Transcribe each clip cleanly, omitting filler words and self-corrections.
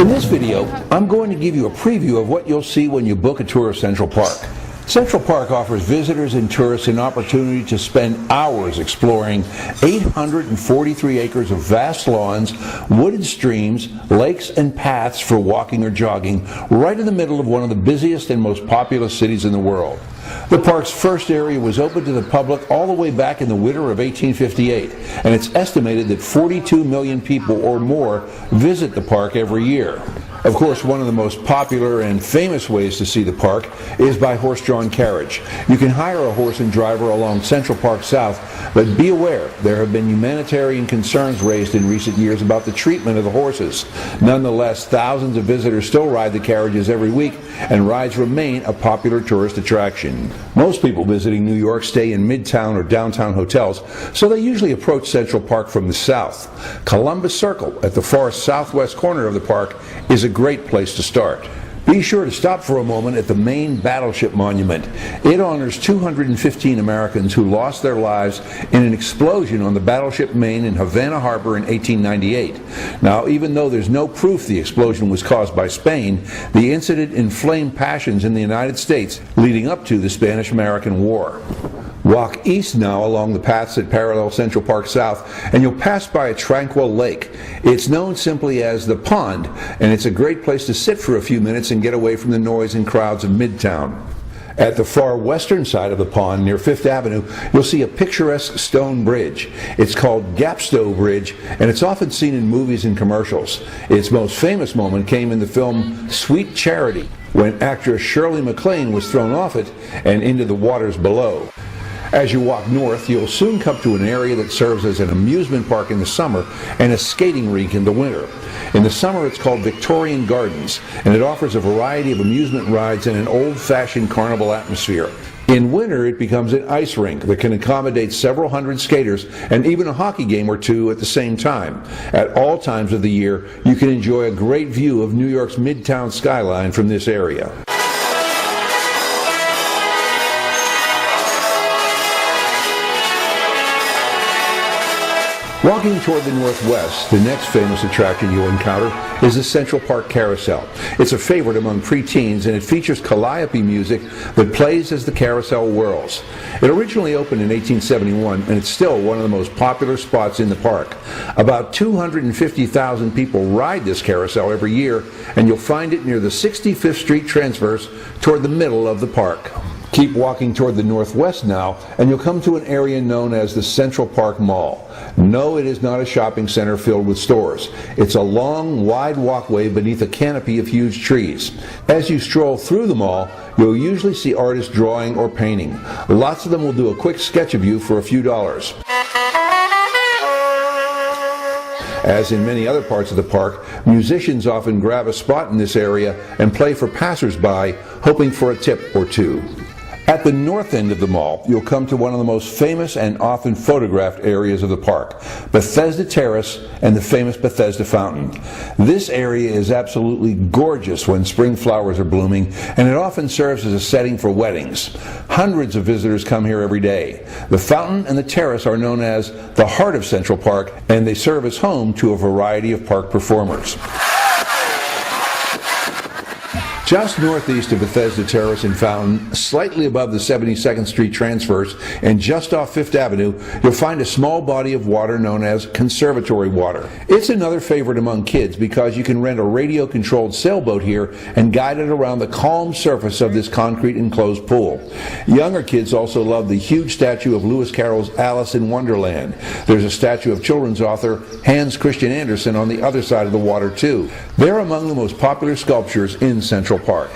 In this video, I'm going to give you a preview of what you'll see when you book a tour of Central Park. Central Park offers visitors and tourists an opportunity to spend hours exploring 843 acres of vast lawns, wooded streams, lakes, and paths for walking or jogging right in the middle of one of the busiest and most populous cities in the world. The park's first area was open to the public all the way back in the winter of 1858, and it's estimated that 42 million people or more visit the park every year. Of course, one of the most popular and famous ways to see the park is by horse-drawn carriage. You can hire a horse and driver along Central Park South, but be aware there have been humanitarian concerns raised in recent years about the treatment of the horses. Nonetheless, thousands of visitors still ride the carriages every week, and rides remain a popular tourist attraction. Most people visiting New York stay in midtown or downtown hotels, so they usually approach Central Park from the south. Columbus Circle, at the far southwest corner of the park, is a great place to start. Be sure to stop for a moment at the Maine Battleship Monument. It honors 215 Americans who lost their lives in an explosion on the Battleship Maine in Havana Harbor in 1898. Now, even though there's no proof the explosion was caused by Spain, the incident inflamed passions in the United States leading up to the Spanish-American War. Walk east now along the paths that parallel Central Park South, and you'll pass by a tranquil lake. It's known simply as the Pond, and it's a great place to sit for a few minutes and get away from the noise and crowds of Midtown. At the far western side of the pond, near Fifth Avenue, you'll see a picturesque stone bridge. It's called Gapstow Bridge, and it's often seen in movies and commercials. Its most famous moment came in the film Sweet Charity, when actress Shirley MacLaine was thrown off it and into the waters below. As you walk north, you'll soon come to an area that serves as an amusement park in the summer and a skating rink in the winter. In the summer, it's called Victorian Gardens, and it offers a variety of amusement rides in an old-fashioned carnival atmosphere. In winter, it becomes an ice rink that can accommodate several hundred skaters and even a hockey game or two at the same time. At all times of the year, you can enjoy a great view of New York's Midtown skyline from this area. Walking toward the northwest, the next famous attraction you'll encounter is the Central Park Carousel. It's a favorite among preteens, and it features calliope music that plays as the carousel whirls. It originally opened in 1871, and it's still one of the most popular spots in the park. About 250,000 people ride this carousel every year, and you'll find it near the 65th Street transverse toward the middle of the park. Keep walking toward the northwest now, and you'll come to an area known as the Central Park Mall. No, it is not a shopping center filled with stores. It's a long, wide walkway beneath a canopy of huge trees. As you stroll through the mall, you'll usually see artists drawing or painting. Lots of them will do a quick sketch of you for a few dollars. As in many other parts of the park, musicians often grab a spot in this area and play for passers-by, hoping for a tip or two. At the north end of the mall, you'll come to one of the most famous and often photographed areas of the park, Bethesda Terrace and the famous Bethesda Fountain. This area is absolutely gorgeous when spring flowers are blooming, and it often serves as a setting for weddings. Hundreds of visitors come here every day. The fountain and the terrace are known as the heart of Central Park, and they serve as home to a variety of park performers. Just northeast of Bethesda Terrace and Fountain, slightly above the 72nd Street transverse and just off Fifth Avenue, you'll find a small body of water known as Conservatory Water. It's another favorite among kids because you can rent a radio-controlled sailboat here and guide it around the calm surface of this concrete enclosed pool. Younger kids also love the huge statue of Lewis Carroll's Alice in Wonderland. There's a statue of children's author Hans Christian Andersen on the other side of the water too. They're among the most popular sculptures in Central Park.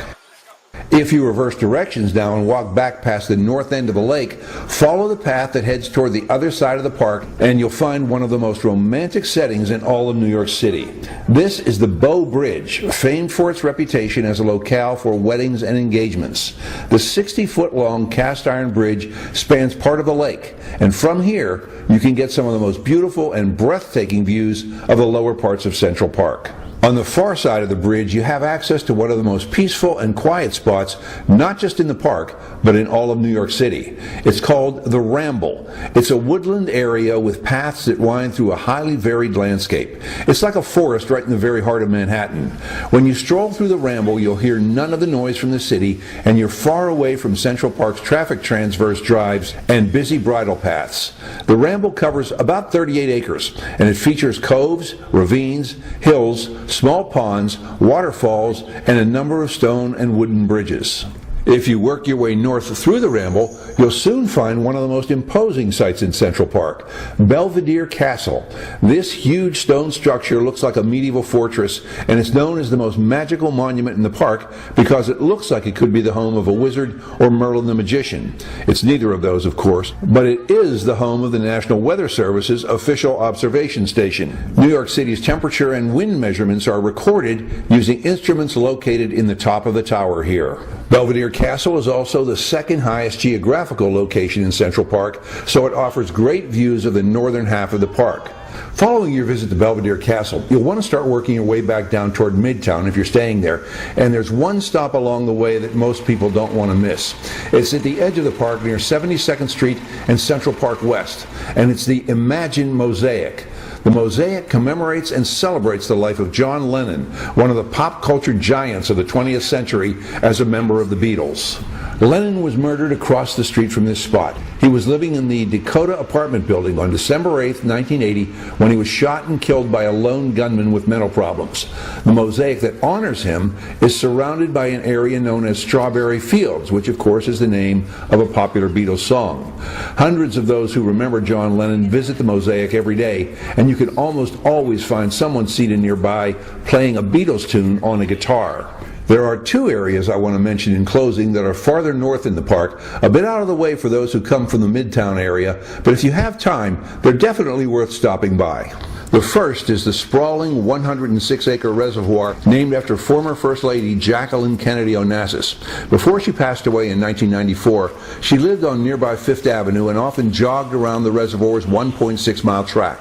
If you reverse directions now and walk back past the north end of the lake, follow the path that heads toward the other side of the park, and you'll find one of the most romantic settings in all of New York City. This is the Bow Bridge, famed for its reputation as a locale for weddings and engagements. The 60-foot-long cast-iron bridge spans part of the lake, and from here you can get some of the most beautiful and breathtaking views of the lower parts of Central Park. On the far side of the bridge, you have access to one of the most peaceful and quiet spots, not just in the park, but in all of New York City. It's called the Ramble. It's a woodland area with paths that wind through a highly varied landscape. It's like a forest right in the very heart of Manhattan. When you stroll through the Ramble, you'll hear none of the noise from the city, and you're far away from Central Park's traffic transverse drives and busy bridle paths. The Ramble covers about 38 acres, and it features coves, ravines, hills, small ponds, waterfalls, and a number of stone and wooden bridges. If you work your way north through the Ramble, you'll soon find one of the most imposing sights in Central Park, Belvedere Castle. This huge stone structure looks like a medieval fortress, and it's known as the most magical monument in the park because it looks like it could be the home of a wizard or Merlin the magician. It's neither of those, of course, but it is the home of the National Weather Service's official observation station. New York City's temperature and wind measurements are recorded using instruments located in the top of the tower here. Belvedere Castle is also the second highest geographical location in Central Park, so it offers great views of the northern half of the park. Following your visit to Belvedere Castle, you'll want to start working your way back down toward Midtown if you're staying there, and there's one stop along the way that most people don't want to miss. It's at the edge of the park near 72nd Street and Central Park West, and it's the Imagine Mosaic. The Mosaic commemorates and celebrates the life of John Lennon, one of the pop culture giants of the 20th century, as a member of the Beatles. Lennon was murdered across the street from this spot. He was living in the Dakota apartment building on December 8, 1980, when he was shot and killed by a lone gunman with mental problems. The mosaic that honors him is surrounded by an area known as Strawberry Fields, which of course is the name of a popular Beatles song. Hundreds of those who remember John Lennon visit the mosaic every day, and you can almost always find someone seated nearby playing a Beatles tune on a guitar. There are two areas I want to mention in closing that are farther north in the park, a bit out of the way for those who come from the Midtown area, but if you have time, they're definitely worth stopping by. The first is the sprawling 106-acre reservoir named after former First Lady Jacqueline Kennedy Onassis. Before she passed away in 1994, she lived on nearby Fifth Avenue and often jogged around the reservoir's 1.6-mile track.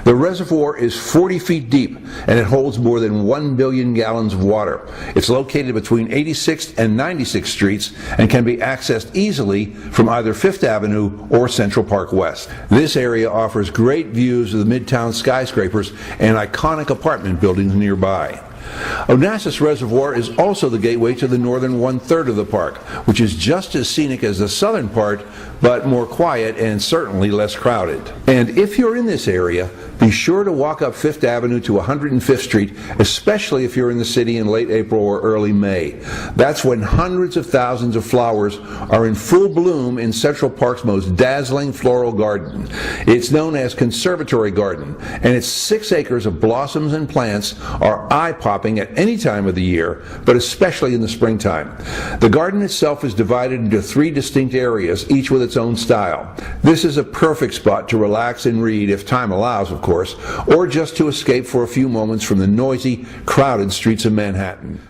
The reservoir is 40 feet deep, and it holds more than 1 billion gallons of water. It's located between 86th and 96th Streets and can be accessed easily from either Fifth Avenue or Central Park West. This area offers great views of the Midtown skyscrapers and iconic apartment buildings nearby. Onassis Reservoir is also the gateway to the northern one-third of the park, which is just as scenic as the southern part, but more quiet and certainly less crowded. And if you're in this area, be sure to walk up Fifth Avenue to 105th Street, especially if you're in the city in late April or early May. That's when hundreds of thousands of flowers are in full bloom in Central Park's most dazzling floral garden. It's known as Conservatory Garden, and its 6 acres of blossoms and plants are eye-popping at any time of the year, but especially in the springtime. The garden itself is divided into 3 distinct areas, each with its own style. This is a perfect spot to relax and read, if time allows, of course, or just to escape for a few moments from the noisy, crowded streets of Manhattan.